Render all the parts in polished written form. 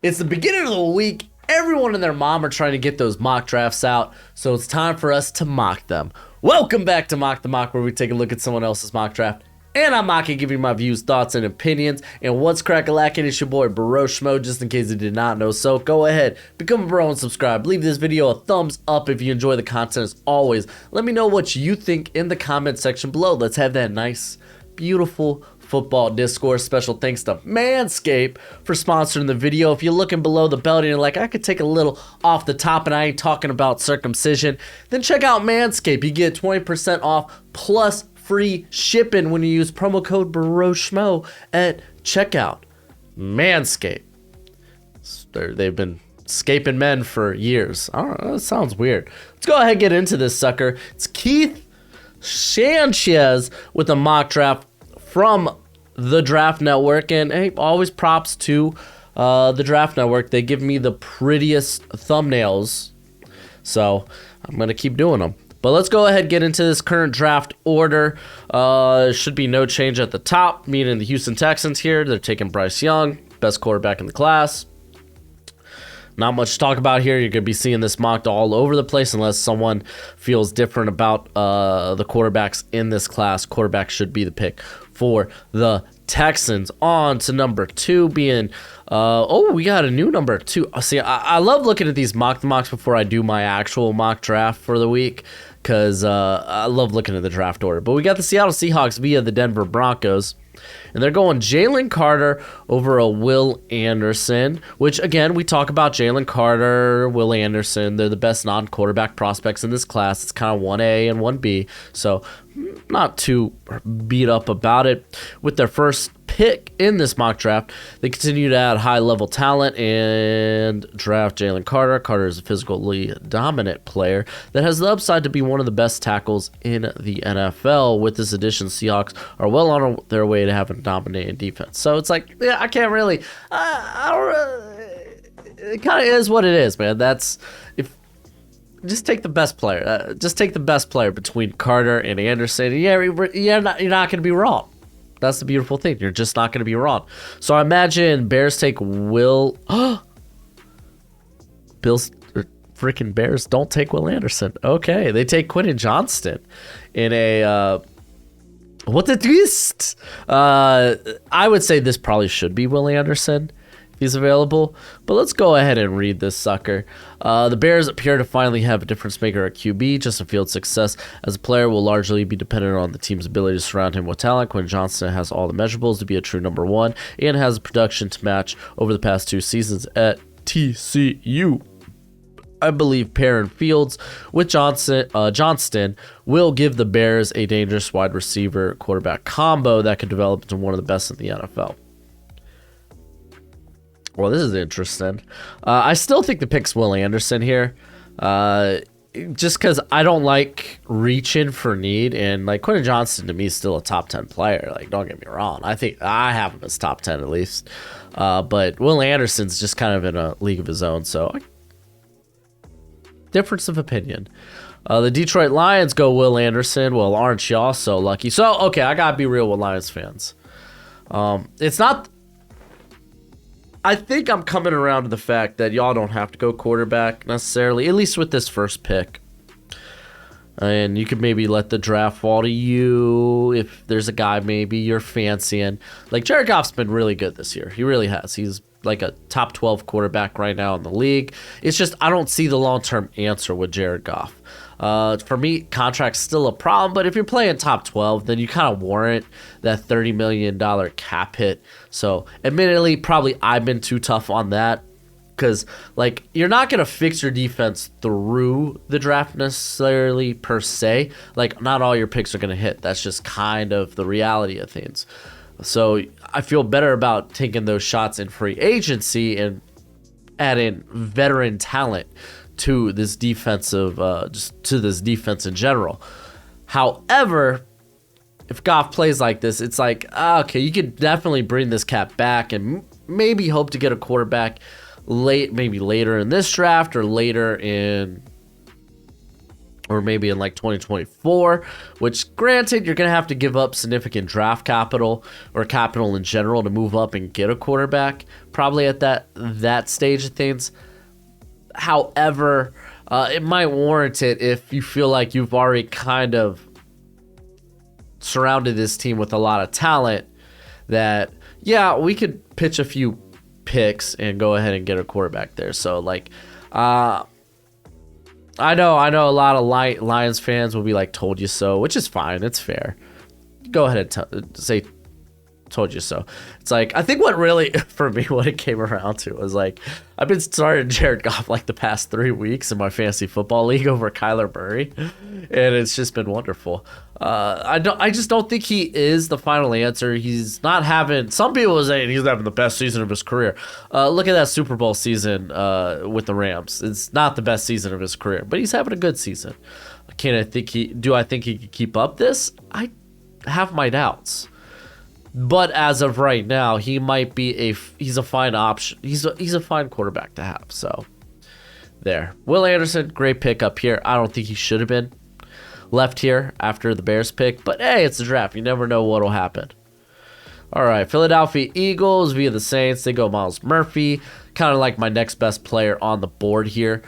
It's the beginning of the week. Everyone and their mom are trying to get those mock drafts out, so it's time for us to mock them. Welcome back to Mock the Mock, where we take a look at someone else's mock draft. And I'm mocking, giving my views, thoughts, and opinions. And what's crack-a-lackin'? It's your boy Broshmo, just in case you did not know. So go ahead, become a bro and subscribe. Leave this video a thumbs up if you enjoy the content as always. Let me know what you think in the comment section below. Let's have that nice, beautiful football discourse. Special thanks to Manscaped for sponsoring the video. If you're looking below the belt and you're like, I could take a little off the top and I ain't talking about circumcision, then check out Manscaped. You get 20% off plus free shipping when you use promo code Broshmo at checkout. Manscaped. They've been scaping men for years. I don't know, that sounds weird. Let's go ahead and get into this sucker. It's Keith Sanchez with a mock draft from the Draft Network, and hey, always props to the Draft Network. They give me the prettiest thumbnails, so I'm gonna keep doing them. But let's go ahead and get into this current draft order. Should be no change at the top, meaning the Houston Texans here. They're taking Bryce Young, best quarterback in the class. Not much to talk about here. You're going to be seeing this mocked all over the place unless someone feels different about the quarterbacks in this class. Quarterback should be the pick for the Texans. On to number 2 being, we got a new number 2. See, I love looking at these mocks before I do my actual mock draft for the week because I love looking at the draft order. But we got the Seattle Seahawks via the Denver Broncos. And they're going Jalen Carter over a Will Anderson, which, again, we talk about Jalen Carter, Will Anderson. They're the best non-quarterback prospects in this class. It's kind of 1A and 1B, so not too beat up about it. With their first pick in this mock draft, they continue to add high-level talent and draft Jalen Carter. Carter is a physically dominant player that has the upside to be one of the best tackles in the NFL. With this addition, Seahawks are well on their way to having a dominating defense. So it's like, yeah, I can't really, it kind of is what it is, man. Just take the best player. Just take the best player between Carter and Anderson. You're not going to be wrong. That's the beautiful thing. You're just not going to be wrong. So I imagine Bears take Will. Freaking Bears don't take Will Anderson. Okay, they take Quentin Johnston in a. What a twist! I would say this probably should be Will Anderson if he's available. But let's go ahead and read this sucker. The Bears appear to finally have a difference maker at QB. Justin Fields' success as a player will largely be dependent on the team's ability to surround him with talent. Quentin Johnston has all the measurables to be a true number 1 and has the production to match over the past 2 seasons at TCU. I believe pairing Fields with Johnston will give the Bears a dangerous wide receiver quarterback combo that could develop into one of the best in the NFL. Well, this is interesting. I still think the pick's Will Anderson here. Just because I don't like reaching for need, and like Quentin Johnston to me is still a top 10 player. Like, don't get me wrong. I think I have him as top 10 at least. But Will Anderson's just kind of in a league of his own, so difference of opinion. The Detroit Lions go Will Anderson. Well, aren't y'all so lucky? So, okay, I gotta be real with Lions fans. It's not. I think I'm coming around to the fact that y'all don't have to go quarterback necessarily, at least with this first pick. And you could maybe let the draft fall to you if there's a guy maybe you're fancying. Like, Jared Goff's been really good this year. He really has. He's like a top 12 quarterback right now in the league. It's just I don't see the long-term answer with Jared Goff. For me, contract's still a problem, but if you're playing top 12, then you kind of warrant that $30 million cap hit. So, admittedly, probably I've been too tough on that because, like, you're not going to fix your defense through the draft necessarily per se. Like, not all your picks are going to hit. That's just kind of the reality of things. So, I feel better about taking those shots in free agency and adding veteran talent to this defensive, just to this defense in general. However, if Goff plays like this, it's like, okay, you could definitely bring this cap back and maybe hope to get a quarterback maybe later in this draft or later in or maybe in like 2024, which granted, you're going to have to give up significant draft capital or capital in general to move up and get a quarterback, probably at that stage of things. However, it might warrant it if you feel like you've already kind of surrounded this team with a lot of talent that, yeah, we could pitch a few picks and go ahead and get a quarterback there. So, like, I know a lot of Lions fans will be like, told you so, which is fine. It's fair. Go ahead and say, told you so. It's like, I think what really, for me, what it came around to was like, I've been starting Jared Goff like the past 3 weeks in my fantasy football league over Kyler Murray, and it's just been wonderful. I just don't think he is the final answer. He's not having, some people are saying he's having the best season of his career. Look at that Super Bowl season with the Rams. It's not the best season of his career, but he's having a good season. Do I think he could keep up this? I have my doubts. But as of right now, he might be he's a fine option. He's a fine quarterback to have. So there. Will Anderson, great pick up here. I don't think he should have been left here after the Bears pick, but hey, it's the draft. You never know what'll happen. All right, Philadelphia Eagles via the Saints. They go Myles Murphy, kind of like my next best player on the board here.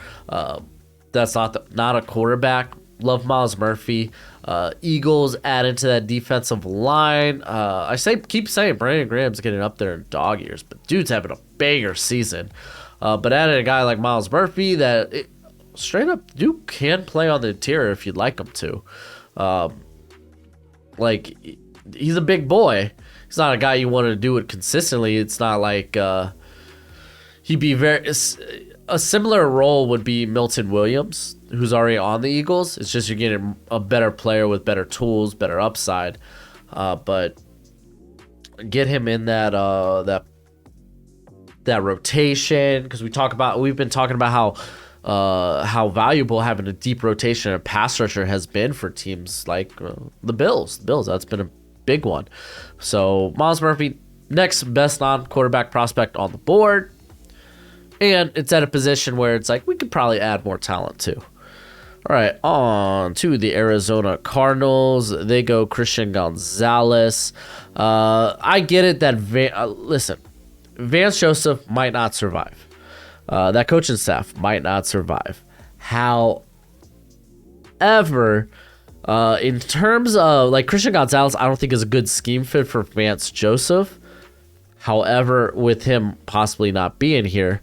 That's not a quarterback. Love Myles Murphy. Eagles add into that defensive line. Keep saying Brandon Graham's getting up there in dog years, but dude's having a banger season. But adding a guy like Myles Murphy that straight up dude can play on the interior if you'd like him to. Like, he's a big boy. He's not a guy you want to do it consistently. It's not like he'd be a similar role would be Milton Williams, who's already on the Eagles. It's just you're getting a better player with better tools, better upside. But get him in that rotation, because we've been talking about how valuable having a deep rotation and pass rusher has been for teams like the Bills. That's been a big one. So Myles Murphy, next best non-quarterback prospect on the board. And it's at a position where it's like we could probably add more talent too. All right, on to the Arizona Cardinals. They go Christian Gonzalez. I get it that Vance Joseph might not survive. That coaching staff might not survive. However, in terms of like Christian Gonzalez, I don't think is a good scheme fit for Vance Joseph. However, with him possibly not being here,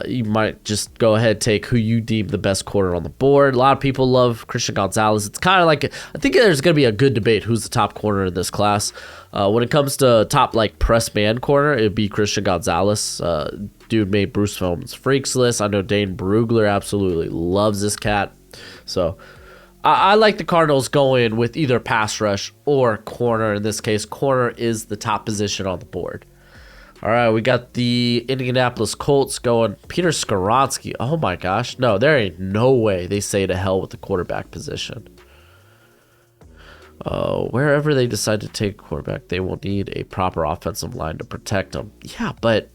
you might just go ahead and take who you deem the best corner on the board. A lot of people love Christian Gonzalez. It's kind of like, I think there's going to be a good debate who's the top corner in this class. When it comes to top like press man corner, it'd be Christian Gonzalez. Dude made Bruce Feldman's Freaks list. I know Dane Brugler absolutely loves this cat. So I like the Cardinals going with either pass rush or corner. In this case, corner is the top position on the board. All right, we got the Indianapolis Colts going Peter Skoronski. Oh my gosh. No, there ain't no way they say to hell with the quarterback position. Wherever they decide to take a quarterback, they will need a proper offensive line to protect them. Yeah, but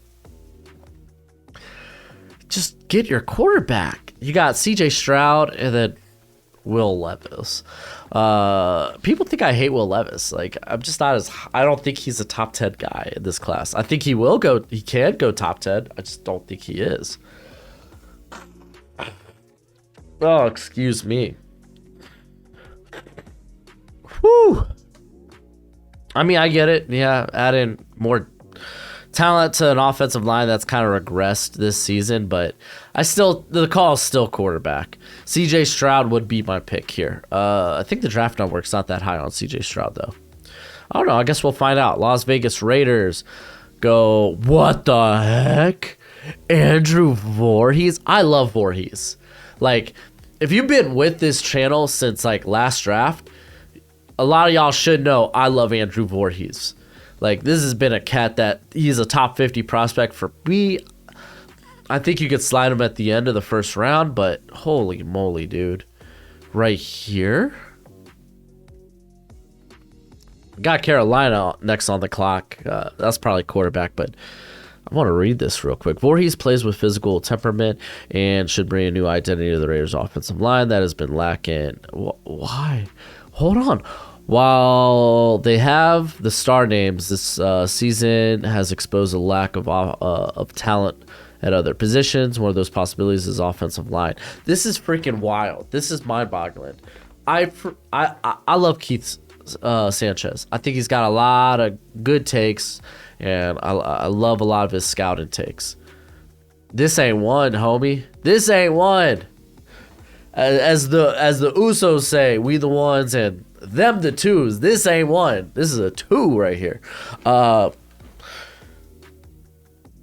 just get your quarterback. You got CJ Stroud and then Will Levis. People think I hate Will Levis. Like, I'm just not I don't think he's a top 10 guy in this class. I think he can go top 10. I just don't think he is. Oh, excuse me. Whew. I mean, I get it. Yeah, add in more talent to an offensive line that's kind of regressed this season, but the call is still quarterback. CJ Stroud would be my pick here. I think the draft network's not that high on CJ Stroud though. I don't know. I guess we'll find out. Las Vegas Raiders go, what the heck? Andrew Voorhees? I love Voorhees. Like, if you've been with this channel since like last draft, a lot of y'all should know I love Andrew Voorhees. Like, this has been a cat that he's a top 50 prospect for me. I think you could slide him at the end of the first round, but holy moly, dude. Right here. Got Carolina next on the clock. That's probably quarterback, but I want to read this real quick. Voorhees plays with physical temperament and should bring a new identity to the Raiders' offensive line that has been lacking. Why? Hold on. While they have the star names, this season has exposed a lack of talent at other positions. One of those possibilities is offensive line. This is freaking wild. This is mind-boggling. I love Keith Sanchez. I think he's got a lot of good takes, and I love a lot of his scouting takes. This ain't one, homie. This ain't one. As the Usos say, we the ones and them the twos. This ain't one. This is a two right here. I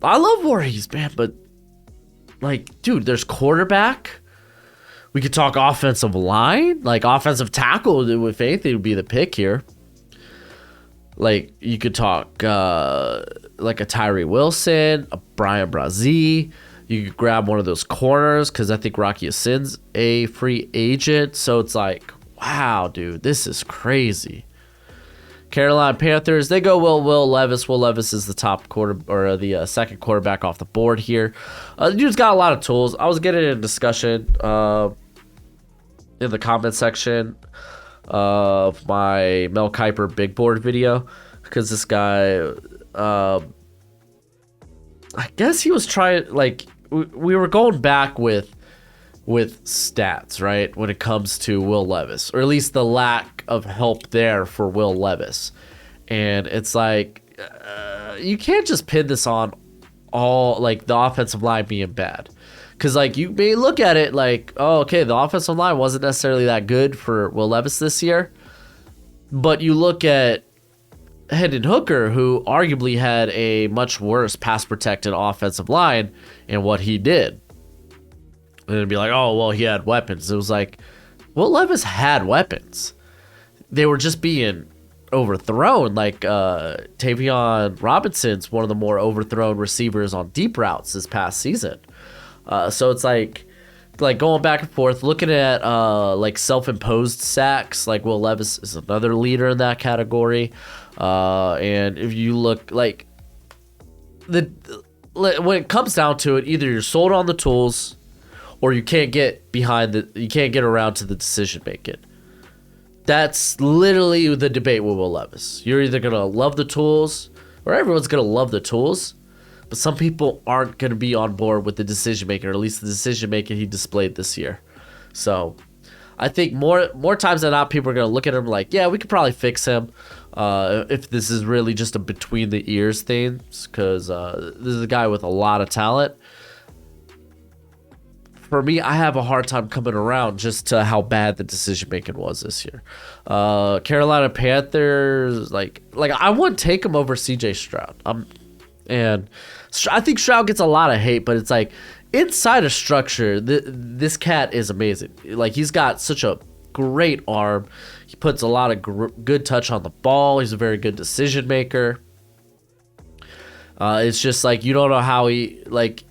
love Voorhees, man, but like, dude, there's quarterback. We could talk offensive line, like offensive tackle. If anything, would be the pick here. Like, you could talk like a Tyree Wilson, a Brian Brazee. You could grab one of those corners because I think Rocky Asin's a free agent. So it's like, wow, dude, this is crazy. Carolina Panthers, they go Will Levis. Will Levis is the top quarter or the second quarterback off the board here. The dude's got a lot of tools. I was getting in a discussion in the comment section of my Mel Kiper big board video because this guy, I guess he was trying, like, we were going back with stats, right, when it comes to Will Levis, or at least the lack of help there for Will Levis. And it's like, you can't just pin this on all, like, the offensive line being bad. Because, like, you may look at it like, oh, okay, the offensive line wasn't necessarily that good for Will Levis this year. But you look at Hendon Hooker, who arguably had a much worse pass-protected offensive line, and what he did. And it'd be like, oh, well, he had weapons. It was like, Will Levis had weapons. They were just being overthrown. Like, Tavion Robinson's one of the more overthrown receivers on deep routes this past season. So it's like going back and forth, looking at like self-imposed sacks. Like, Will Levis is another leader in that category. And if you look, like, when it comes down to it, either you're sold on the tools, or you can't get around to the decision making. That's literally the debate with Will Levis. You're either gonna love the tools, or everyone's gonna love the tools, but some people aren't gonna be on board with the decision making, or at least the decision making he displayed this year. So I think more times than not, people are gonna look at him like, yeah, we could probably fix him if this is really just a between the ears thing, because this is a guy with a lot of talent. For me, I have a hard time coming around just to how bad the decision making was this year. Carolina Panthers, like I wouldn't take him over CJ Stroud. And I think Stroud gets a lot of hate, but it's like, inside of structure, this cat is amazing. Like, he's got such a great arm. He puts a lot of good touch on the ball. He's a very good decision maker. It's just like, you don't know how he, like,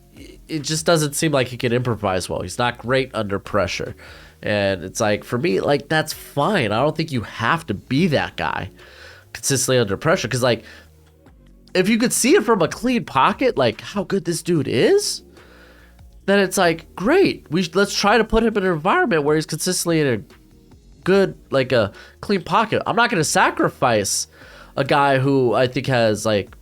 it just doesn't seem like he can improvise well. He's not great under pressure. And it's like, for me, like, that's fine. I don't think you have to be that guy consistently under pressure. Because, like, if you could see it from a clean pocket, like, how good this dude is, then it's like, great. Let's try to put him in an environment where he's consistently in a good, like, a clean pocket. I'm not going to sacrifice a guy who I think has, like,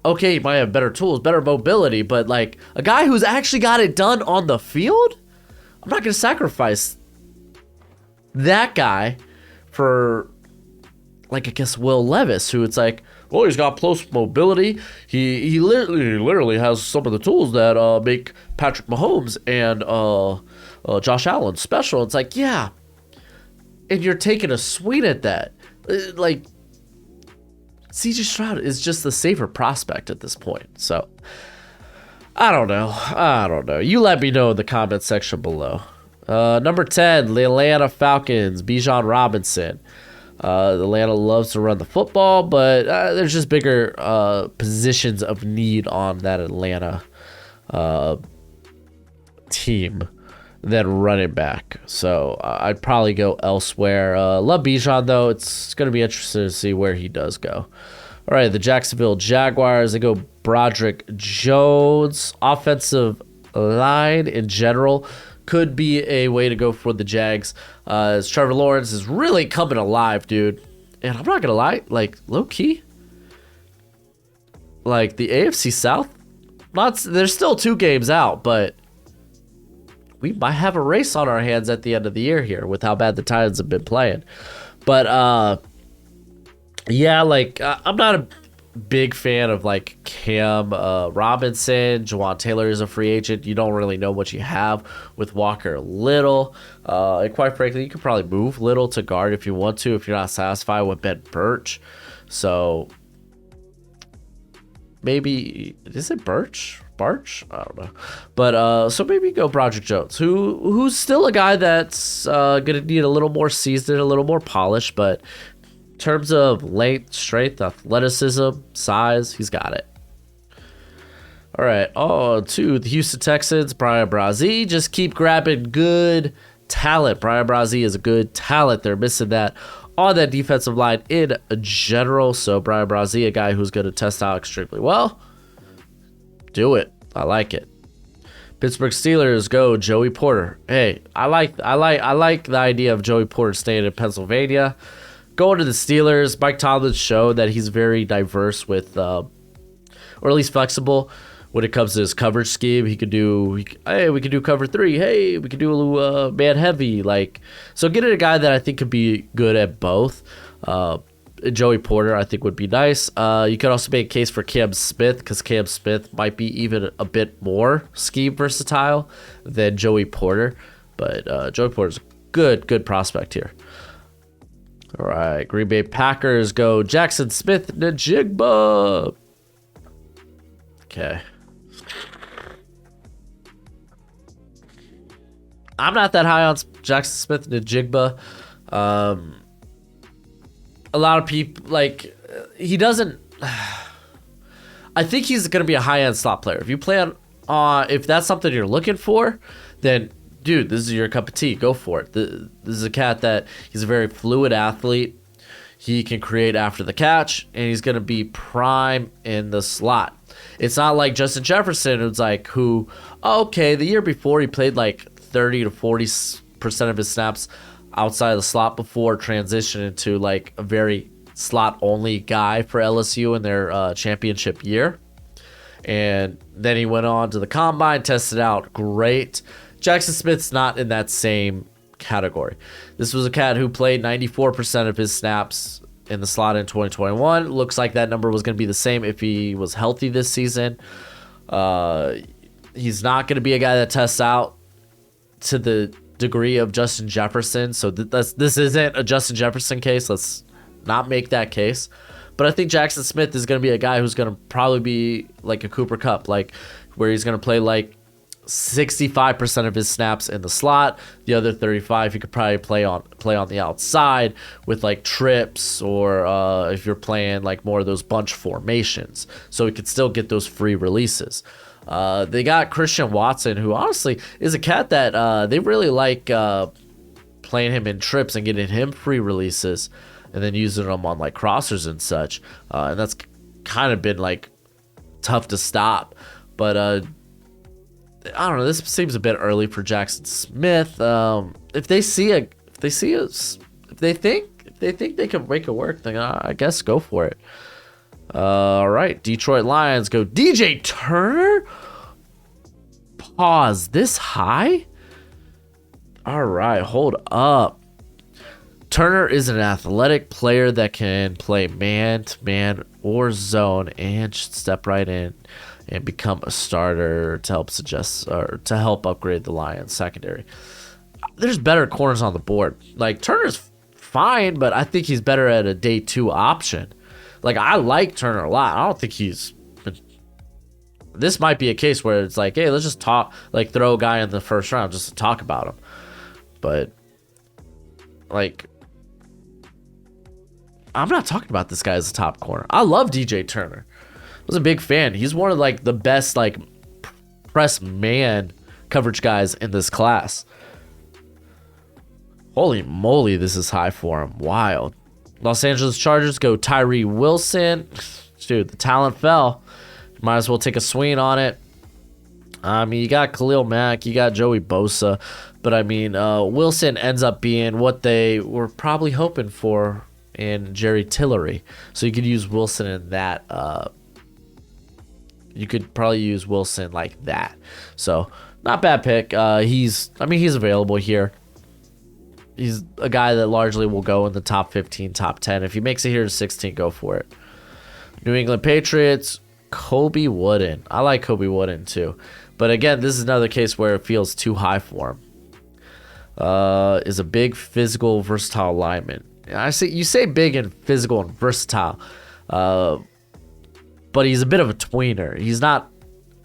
okay, he might have better tools, better mobility, but, like, a guy who's actually got it done on the field, I'm not going to sacrifice that guy for, like, I guess Will Levis, who it's like, well, he's got close mobility. He literally has some of the tools that make Patrick Mahomes and Josh Allen special. It's like, yeah, and you're taking a swing at that. Like, CJ Stroud is just the safer prospect at this point. So, I don't know. You let me know in the comment section below. Number 10, the Atlanta Falcons, Bijan Robinson. Atlanta loves to run the football, but there's just bigger positions of need on that Atlanta team than running back. So I'd probably go elsewhere. Love Bijan, though. It's going to be interesting to see where he does go. All right, the Jacksonville Jaguars, they go Broderick Jones. Offensive line in general could be a way to go for the Jags. As Trevor Lawrence is really coming alive, dude. And I'm not going to lie, like, low-key, like, the AFC South, there's still 2 games out, but we might have a race on our hands at the end of the year here with how bad the Titans have been playing. But, yeah, like, I'm not a big fan of, like, Cam Robinson. Jawan Taylor is a free agent. You don't really know what you have with Walker Little. And quite frankly, you could probably move Little to guard if you want to, if you're not satisfied with Ben Birch. So, maybe, is it Barch? I don't know. But, so maybe go Broderick Jones, who's still a guy that's going to need a little more seasoned, a little more polished, but in terms of length, strength, athleticism, size, he's got it. All right, to the Houston Texans, Brian Brazee. Just keep grabbing good talent. Brian Brazee is a good talent. They're missing that on that defensive line in general. So Brian Brazee, a guy who's going to test out extremely well. Do it. I like it. Pittsburgh Steelers, go Joey Porter. Hey, I like the idea of Joey Porter staying in Pennsylvania. Going to the Steelers, Mike Tomlin showed that he's very diverse with, or at least flexible when it comes to his coverage scheme. We could do cover 3. Hey, we could do man heavy. Like, so getting a guy that I think could be good at both. Joey Porter, I think, would be nice. You could also make a case for Cam Smith, because Cam Smith might be even a bit more scheme versatile than Joey Porter. But Joey Porter's a good prospect here. All right, Green Bay Packers, go Jackson Smith-Njigba. Okay. I'm not that high on Jackson Smith-Njigba. A lot of people, like, he doesn't. I think he's going to be a high-end slot player. If you plan on, if that's something you're looking for, then, dude, this is your cup of tea. Go for it. This is a cat that he's a very fluid athlete. He can create after the catch, and he's going to be prime in the slot. It's not like Justin Jefferson, who's like, the year before he played like 30 to 40% of his snaps outside of the slot before transitioning to like a very slot only guy for LSU in their championship year. And then he went on to the combine, tested out great. Jackson Smith's not in that same category. This was a cat who played 94% of his snaps in the slot in 2021. Looks like that number was going to be the same if he was healthy this season. He's not going to be a guy that tests out to the degree of Justin Jefferson. So this isn't a Justin Jefferson case. Let's not make that case. But I think Jackson Smith is going to be a guy who's going to probably be like a Cooper Kupp, like where he's going to play like 65% of his snaps in the slot. The other 35 he could probably play on the outside with like trips, or if you're playing like more of those bunch formations, so he could still get those free releases. They got Christian Watson, who honestly is a cat that they really like playing him in trips and getting him free releases and then using them on like crossers and such. And that's kind of been like tough to stop. But I don't know. This seems a bit early for Jackson Smith. If they think they can make it work, then I guess go for it. All right, Detroit Lions, go DJ Turner. Pause. This high? All right, hold up. Turner is an athletic player that can play man-to-man or zone and should step right in and become a starter to help upgrade the Lions secondary. There's better corners on the board. Like, Turner's fine, but I think he's better at a day 2 option. Like, I like Turner a lot. I don't think this might be a case where it's like, hey, let's just talk, like throw a guy in the first round just to talk about him. But like, I'm not talking about this guy as a top corner. I love DJ Turner. I was a big fan. He's one of like the best like press man coverage guys in this class. Holy moly, this is high for him. Wild. Los Angeles Chargers go Tyree Wilson. Dude, the talent fell. Might as well take a swing on it. I mean, you got Khalil Mack, you got Joey Bosa, but I mean, Wilson ends up being what they were probably hoping for in Jerry Tillery. So you could use Wilson in that. You could probably use Wilson like that. So not bad pick. He's available here. He's a guy that largely will go in the top 15, top 10. If he makes it here to 16, go for it. New England Patriots, Kobe Wooden. I like Kobe Wooden too. But again, this is another case where it feels too high for him. Is a big, physical, versatile lineman. You say big and physical and versatile, but he's a bit of a tweener. He's not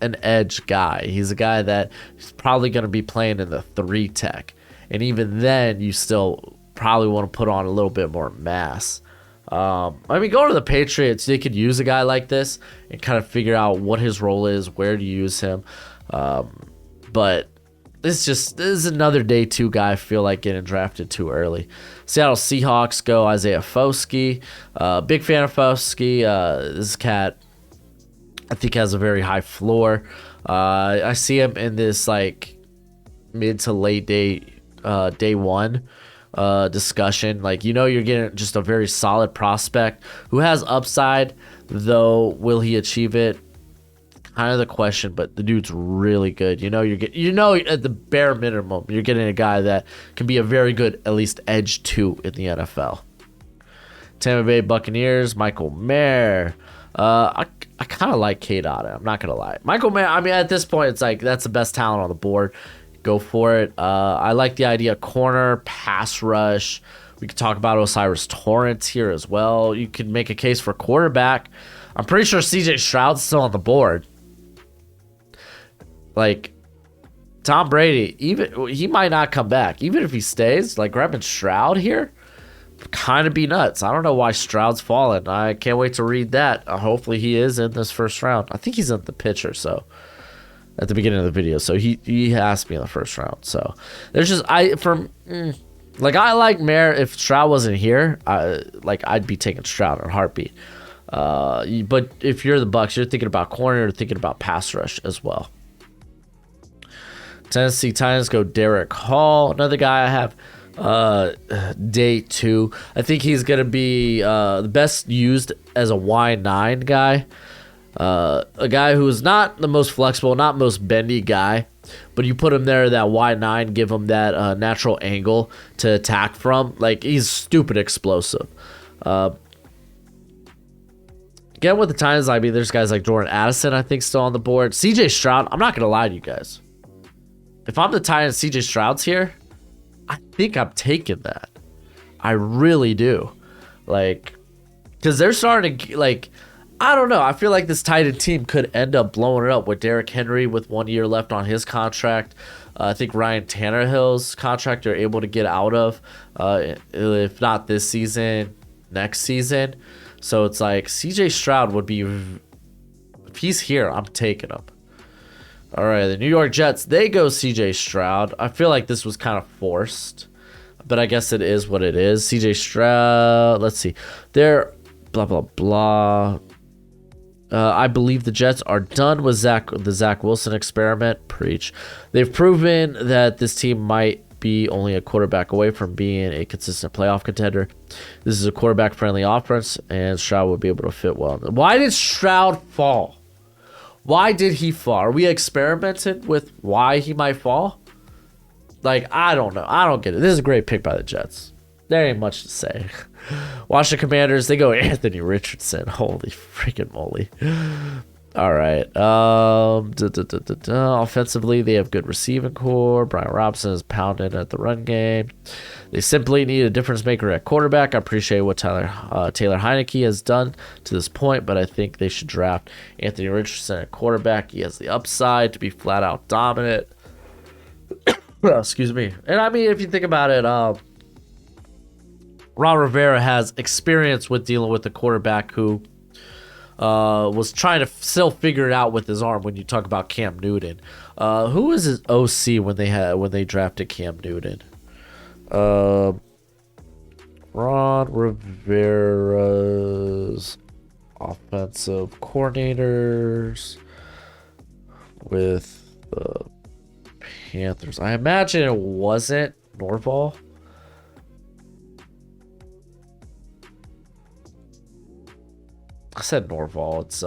an edge guy. He's a guy that is probably going to be playing in the 3 tech. And even then, you still probably want to put on a little bit more mass. I mean, going to the Patriots, they could use a guy like this and kind of figure out what his role is, where to use him. But this is another day 2 guy I feel like getting drafted too early. Seattle Seahawks go Isaiah Foskey. Big fan of Foskey. This cat, I think, has a very high floor. I see him in this like mid to late day 1 discussion. Like, you're getting just a very solid prospect who has upside, though will he achieve it? Kind of the question, but the dude's really good. At the bare minimum, you're getting a guy that can be a very good, at least edge 2 in the NFL. Tampa Bay Buccaneers, Michael Mayer. I kind of like K-Dot. I'm not going to lie. Michael Mayer, I mean, at this point, it's like that's the best talent on the board. Go for it. I like the idea of corner, pass rush. We could talk about Osiris Torrance here as well. You could make a case for quarterback. I'm pretty sure CJ Stroud's still on the board. Like, Tom Brady, he might not come back. Even if he stays, like, grabbing Stroud here, kind of be nuts. I don't know why Stroud's fallen. I can't wait to read that. Hopefully he is in this first round. I think he's in the pitcher, so at the beginning of the video. So he has to be in the first round. So there's just I like Mayer. If Stroud wasn't here, I'd be taking Stroud in a heartbeat. But if you're the Bucs, you're thinking about corner, you're thinking about pass rush as well. Tennessee Titans go Derek Hall, another guy I have day 2. I think he's gonna be the best used as a Y9 guy. A guy who is not the most flexible, not most bendy guy, but you put him there, that Y9, give him that natural angle to attack from. Like, he's stupid explosive. Again, with the Titans, I mean, there's guys like Jordan Addison, I think, still on the board. CJ Stroud, I'm not going to lie to you guys. If I'm the Titans, CJ Stroud's here, I think I'm taking that. I really do. Like, because they're starting to, like, I don't know. I feel like this Titan team could end up blowing it up with Derrick Henry with 1 year left on his contract. I think Ryan Tannehill's contract they're able to get out of, if not this season, next season. So it's like CJ Stroud would be, if he's here, I'm taking him. All right, the New York Jets, they go CJ Stroud. I feel like this was kind of forced, but I guess it is what it is. CJ Stroud, let's see. They're blah, blah, blah. I believe the Jets are done with the Zach Wilson experiment. Preach. They've proven that this team might be only a quarterback away from being a consistent playoff contender. This is a quarterback-friendly offense, and Stroud would be able to fit well. Why did Stroud fall? Why did he fall? Are we experimenting with why he might fall? Like, I don't know. I don't get it. This is a great pick by the Jets. There ain't much to say. Washington Commanders, they go Anthony Richardson. Holy freaking moly. All right. Offensively, they have good receiving core. Brian Robinson is pounding at the run game. They simply need a difference maker at quarterback. I appreciate what Taylor Heineke has done to this point, but I think they should draft Anthony Richardson at quarterback. He has the upside to be flat out dominant. Excuse me. And I mean, if you think about it, Ron Rivera has experience with dealing with a quarterback who was trying to still figure it out with his arm. When you talk about Cam Newton, who was his OC when they drafted Cam Newton? Ron Rivera's offensive coordinators with the Panthers. I imagine it wasn't Norval. I said Norval. It's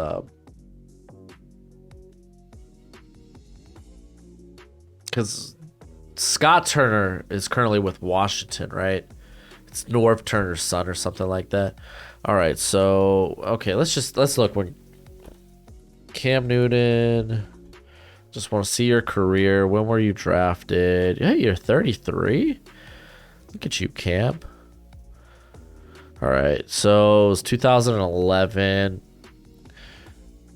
because Scott Turner is currently with Washington, right? It's Norv Turner's son or something like that. All right, so okay, let's look when Cam Newton. Just want to see your career. When were you drafted? Hey, you're 33. Look at you, Cam. All right, so it was 2011.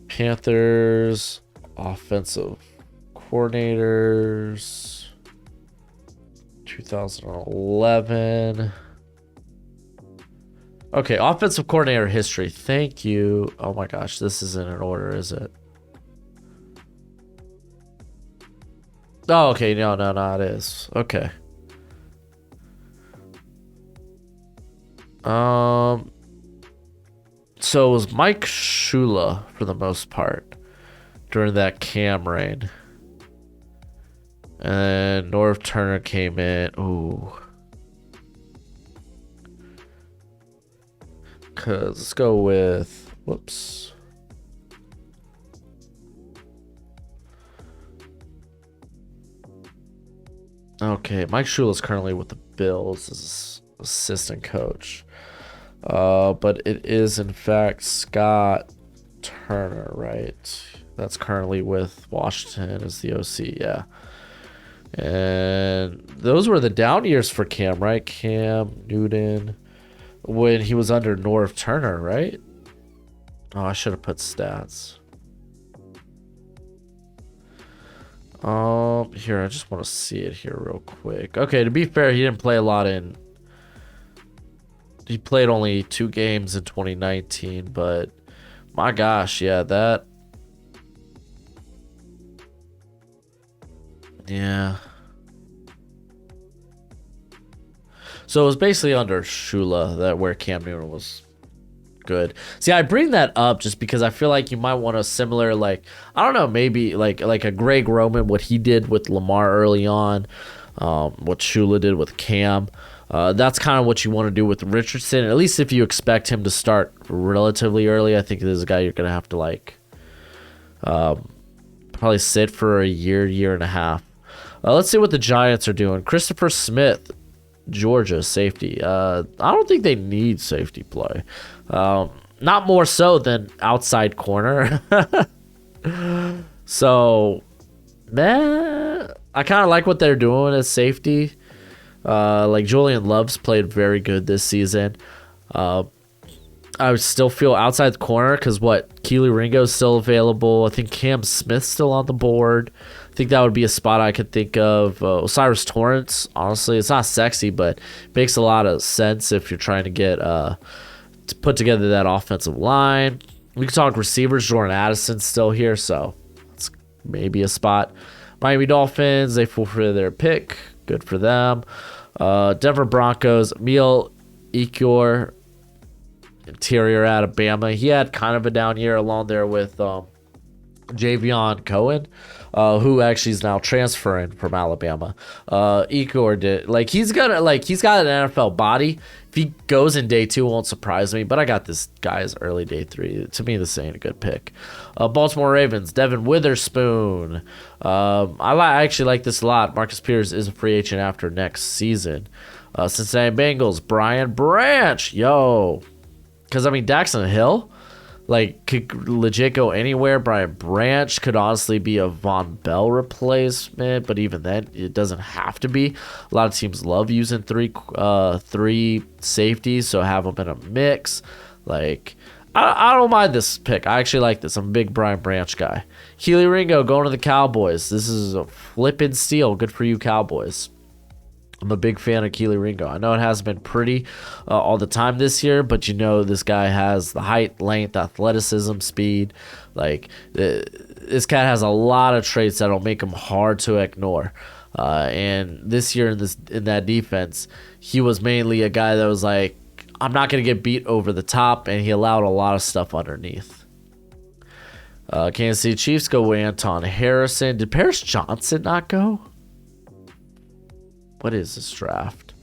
Panthers offensive coordinators. 2011. Okay, offensive coordinator history. Thank you. Oh my gosh, this isn't in order, is it? Oh, okay. No, it is. Okay. So it was Mike Shula for the most part during that Cam reign. And Norv Turner came in. Ooh. Cause let's go with whoops. Okay, Mike Shula is currently with the Bills as assistant coach. But it is in fact Scott Turner, right? That's currently with Washington as the OC, yeah. And those were the down years for Cam, right? Cam Newton when he was under Norv Turner, right? Oh, I should have put stats. Here, I just want to see it here real quick. Okay, to be fair, he didn't play a lot in. He played only 2 games in 2019, but my gosh, yeah, that. Yeah. So it was basically under Shula that where Cam Newton was good. See, I bring that up just because I feel like you might want a similar, like, I don't know, maybe like a Greg Roman, what he did with Lamar early on, what Shula did with Cam. That's kind of what you want to do with Richardson, at least if you expect him to start relatively early. I think this is a guy you're going to have to like probably sit for a year and a half. Let's see what the Giants are doing. Christopher Smith, Georgia, safety. I don't think they need safety play. Not more so than outside corner. So, man, I kind of like what they're doing as safety. Like Julian Love's played very good this season. I would still feel outside the corner because Keely Ringo's still available. I think Cam Smith's still on the board. I think that would be a spot I could think of. Osiris Torrance, honestly, it's not sexy, but makes a lot of sense if you're trying to get to put together that offensive line. We can talk receivers. Jordan Addison's still here, so it's maybe a spot. Miami Dolphins, they fulfilled their pick. Good for them. Denver Broncos, Emil Ekiyor, interior Alabama. He had kind of a down year along there with Javion Cohen, who actually is now transferring from Alabama. Ekiyor did he's got an NFL body. If he goes in day 2, it won't surprise me. But I got this guy as early day 3. To me, this ain't a good pick. Baltimore Ravens, Devin Witherspoon. I actually like this a lot. Marcus Peters is a free agent after next season. Cincinnati Bengals, Brian Branch. Yo. Because, I mean, Daxton Hill, could legit go anywhere. Brian Branch could honestly be a Von Bell replacement, but even then, it doesn't have to be. A lot of teams love using three safeties, so have them in a mix. I don't mind this pick. I actually like this. I'm a big Brian Branch guy. Keely Ringo going to the Cowboys. This is a flippin' steal. Good for you, Cowboys. I'm a big fan of Keely Ringo. I know it hasn't been pretty all the time this year, but this guy has the height, length, athleticism, speed. This cat has a lot of traits that'll make him hard to ignore. And this year in that defense, he was mainly a guy that was like, I'm not going to get beat over the top, and he allowed a lot of stuff underneath. Kansas City Chiefs go with Anton Harrison. Did Paris Johnson not go? What is this draft?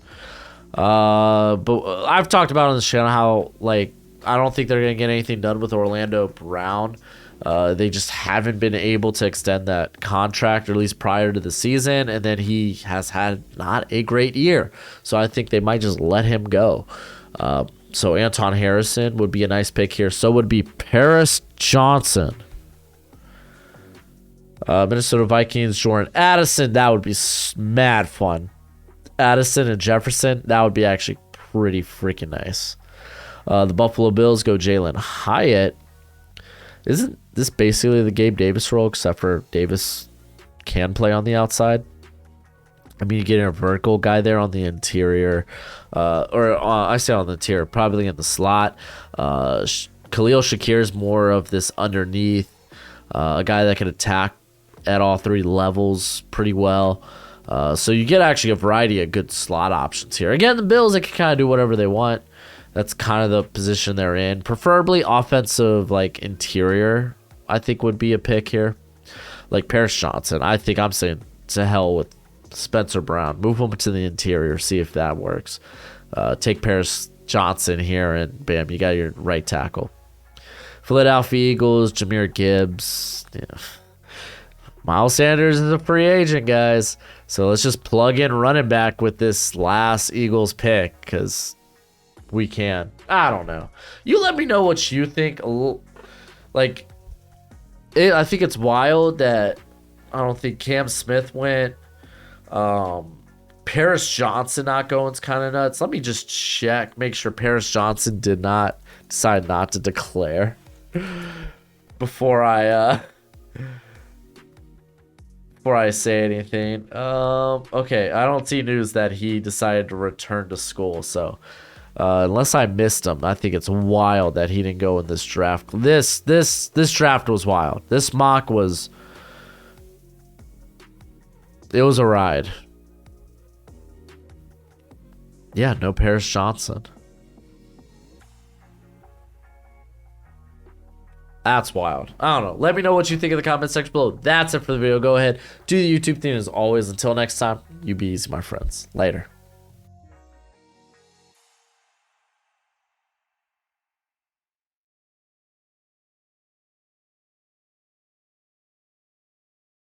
But I've talked about on the channel how, like, I don't think they're going to get anything done with Orlando Brown. They just haven't been able to extend that contract, or at least prior to the season, and then he has had not a great year. So I think they might just let him go. So Anton Harrison would be a nice pick here. So would be Paris Johnson. Minnesota Vikings, Jordan Addison. That would be mad fun. Addison and Jefferson. That would be actually pretty freaking nice. The Buffalo Bills go Jalen Hyatt. Isn't this basically the Gabe Davis role, except for Davis can play on the outside? I mean, you're getting a vertical guy there on the interior. I say on the interior, probably in the slot. Khalil Shakir is more of this underneath. A guy that can attack at all three levels pretty well. So you get actually a variety of good slot options here. Again, the Bills, they can kind of do whatever they want. That's kind of the position they're in. Preferably offensive, like, interior, I think would be a pick here. Like Paris Johnson. I think I'm saying to hell with Spencer Brown. Move him to the interior, see if that works. Take Paris Johnson here, and bam, you got your right tackle. Philadelphia Eagles, Jahmyr Gibbs. Yeah. Miles Sanders is a free agent, guys. So let's just plug in running back with this last Eagles pick, because we can. I don't know. You let me know what you think. Like, I think it's wild that I don't think Cam Smith went. Paris Johnson not going is kind of nuts. Let me just check, make sure Paris Johnson did not decide not to declare before I say anything. Okay, I don't see news that he decided to return to school, so unless I missed him, I think it's wild that he didn't go in this draft. This draft was wild. This mock was, it was a ride. Yeah, no Paris Johnson. That's wild. I don't know. Let me know what you think in the comment section below. That's it for the video. Go ahead, do the YouTube thing as always. Until next time, you be easy, my friends. Later.